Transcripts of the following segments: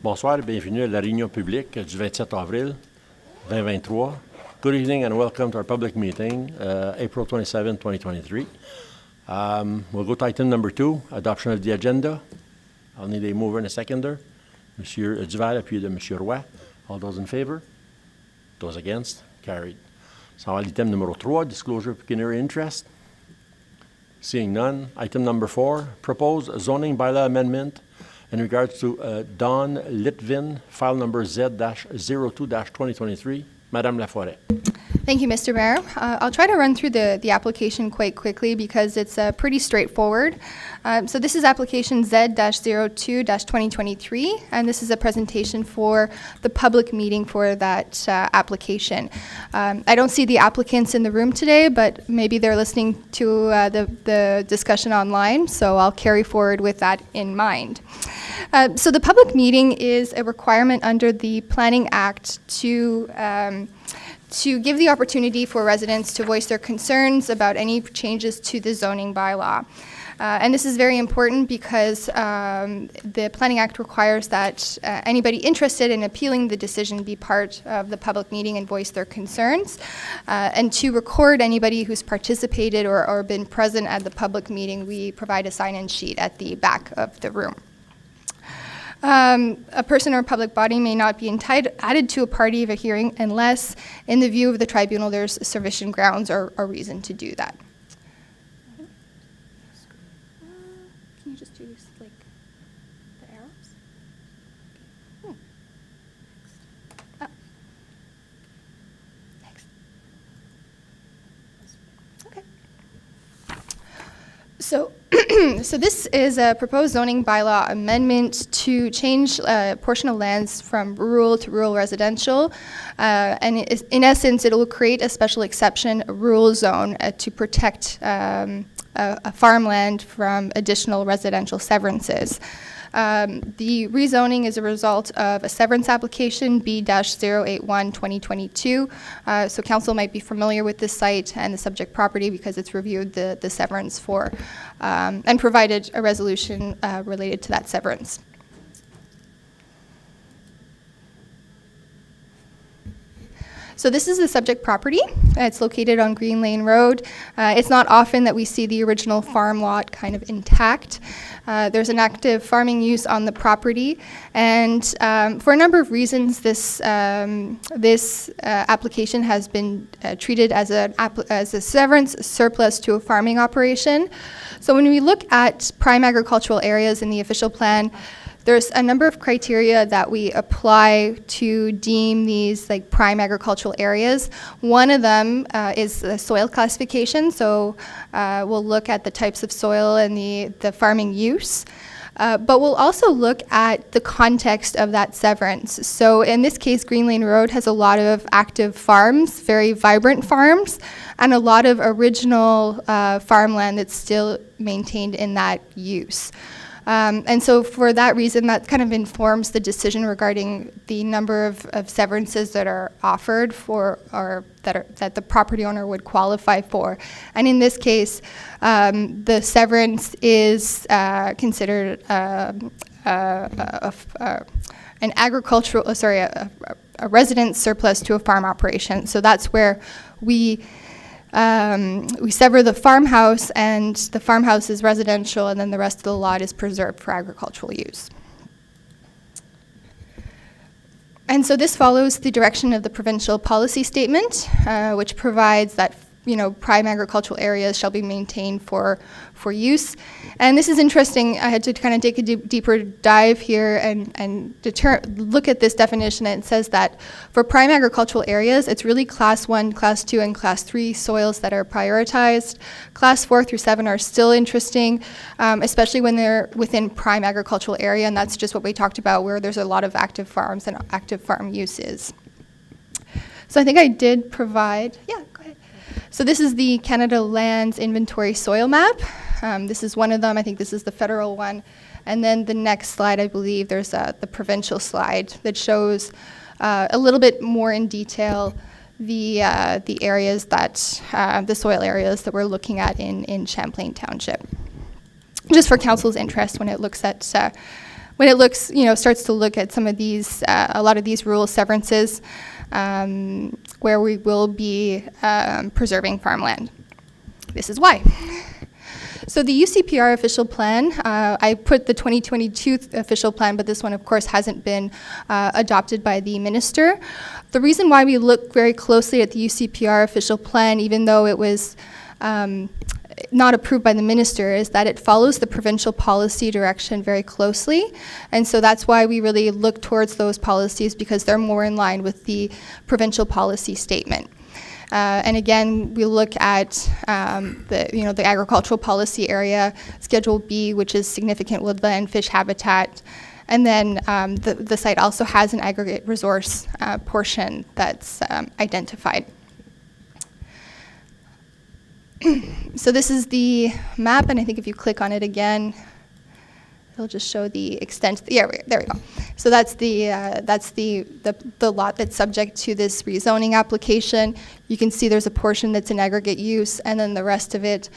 Bonsoir et bienvenue à la réunion publique du 27 avril 2023. Good evening and welcome to our public meeting, April 27, 2023. We'll go to item number 2, adoption of the agenda. I'll need a mover and a seconder. Monsieur Duval, appuyé de Monsieur Roy. All those in favor? Those against? Carried. So item number 3, disclosure of pecuniary interest. Seeing none. Item number 4, proposed zoning bylaw amendment in regards to Don Litvin, file number Z-02-2023. Madame Laforêt. Thank you, Mr. Mayor. I'll try to run through the application quite quickly because it's pretty straightforward. So this is application Z-02-2023, and this is a presentation for the public meeting for that application. I don't see the applicants in the room today, but maybe they're listening to the discussion online, so I'll carry forward with that in mind. So the public meeting is a requirement under the Planning Act to give the opportunity for residents to voice their concerns about any changes to the zoning bylaw. And this is very important because the Planning Act requires that anybody interested in appealing the decision be part of the public meeting and voice their concerns, and to record anybody who's participated or been present at the public meeting. We provide a sign-in sheet at the back of the room. A person or public body may not be added to a party of a hearing unless, in the view of the tribunal, there's sufficient grounds or reason to do that. Can you just do like the arrows? Next. Okay. So this is a proposed zoning bylaw amendment to change a portion of lands from rural to rural residential. And in essence, it will create a special exception, a rural zone, to protect a farmland from additional residential severances. The rezoning is a result of a severance application B-081-2022. So council might be familiar with this site and the subject property because it's reviewed the severance for and provided a resolution related to that severance. So this is the subject property. It's located on Green Lane Road. It's not often that we see the original farm lot kind of intact. There's an active farming use on the property, and for a number of reasons, this application has been treated as a severance surplus to a farming operation. So when we look at prime agricultural areas in the official plan, there's a number of criteria that we apply to deem these like prime agricultural areas. One of them is the soil classification. So we'll look at the types of soil and the farming use. But we'll also look at the context of that severance. So in this case, Green Lane Road has a lot of active farms, very vibrant farms, and a lot of original farmland that's still maintained in that use. And so for that reason, that kind of informs the decision regarding the number of severances that are offered for, or that the property owner would qualify for. And in this case, the severance is considered an agricultural, a resident surplus to a farm operation. So that's where we sever the farmhouse, and the farmhouse is residential, and then the rest of the lot is preserved for agricultural use. And so this follows the direction of the provincial policy statement, which provides that prime agricultural areas shall be maintained for use. And this is interesting. I had to kind of take a deeper dive here and look at this definition. And it says that for prime agricultural areas, it's really class 1, class 2, and class 3 soils that are prioritized. Class 4 through 7 are still interesting, especially when they're within prime agricultural area, and that's just what we talked about, where there's a lot of active farms and active farm uses. So I think I did provide, yeah, go ahead. So this is the Canada Lands Inventory Soil Map. This is one of them. I think this is the federal one. And then the next slide, I believe, there's the provincial slide that shows a little bit more in detail the areas that, the soil areas that we're looking at in Champlain Township. Just for council's interest when it looks at when it looks, starts to look at some of these, a lot of these rural severances, where we will be preserving farmland. This is why. So the UCPR official plan, I put the 2022 official plan, but this one, of course, hasn't been adopted by the minister. The reason why we look very closely at the UCPR official plan, even though it was not approved by the minister, is that it follows the provincial policy direction very closely. And so that's why we really look towards those policies, because they're more in line with the provincial policy statement. And again, we look at the agricultural policy area, Schedule B, which is significant woodland fish habitat. And then the site also has an aggregate resource portion that's identified. So this is the map, and I think if you click on it again, it'll just show the extent. Yeah, there we go. So that's the lot that's subject to this rezoning application. You can see there's a portion that's in aggregate use, and then the rest of it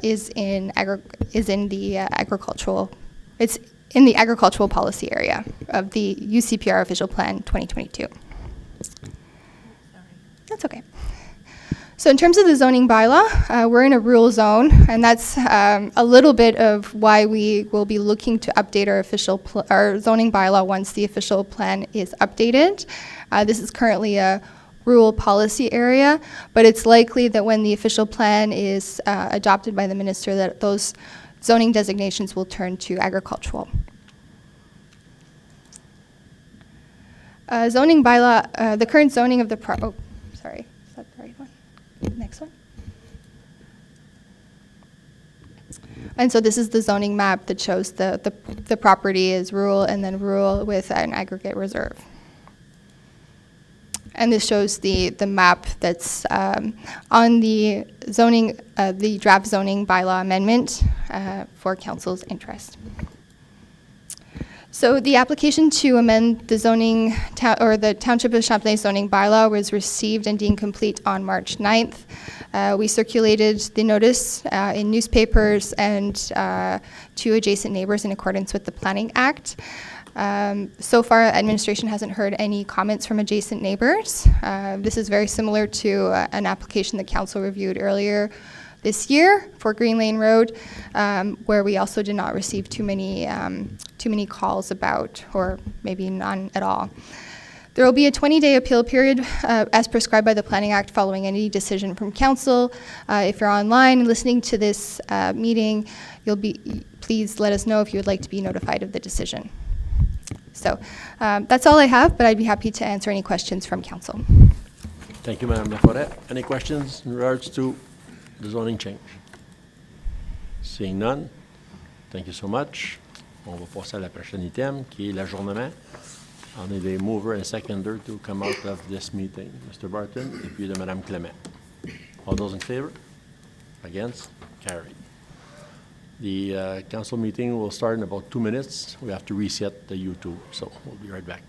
is in the agricultural. It's in the agricultural policy area of the UCPR official plan 2022. That's okay. So in terms of the zoning bylaw, we're in a rural zone, and that's a little bit of why we will be looking to update our zoning bylaw once the official plan is updated. This is currently a rural policy area, but it's likely that when the official plan is adopted by the minister, that those zoning designations will turn to agricultural. Zoning bylaw, the current zoning of the sorry, is that the right one? Next one. And so this is the zoning map that shows the property is rural, and then rural with an aggregate reserve. And this shows the map that's on the zoning, the draft zoning bylaw amendment for council's interest. So the application to amend the zoning, the Township of Champlain zoning bylaw was received and deemed complete on March 9th. We circulated the notice in newspapers and to adjacent neighbors in accordance with the Planning Act. So far, administration hasn't heard any comments from adjacent neighbors. This is very similar to an application that council reviewed earlier this year for Green Lane Road, where we also did not receive too many calls about, or maybe none at all. There will be a 20-day appeal period as prescribed by the Planning Act following any decision from council. If you're online and listening to this meeting, please let us know if you would like to be notified of the decision. So that's all I have, but I'd be happy to answer any questions from council. Thank you, Madame Laforêt. Any questions in regards to the zoning change? Seeing none, thank you so much. On va passer à la prochaine item, qui est l'ajournement. On est des mover and seconder to come out of this meeting. Mr. Barton, et puis de Madame Clement. All those in favor? Against? Carried. The council meeting will start in about 2 minutes. We have to reset the YouTube, so we'll be right back.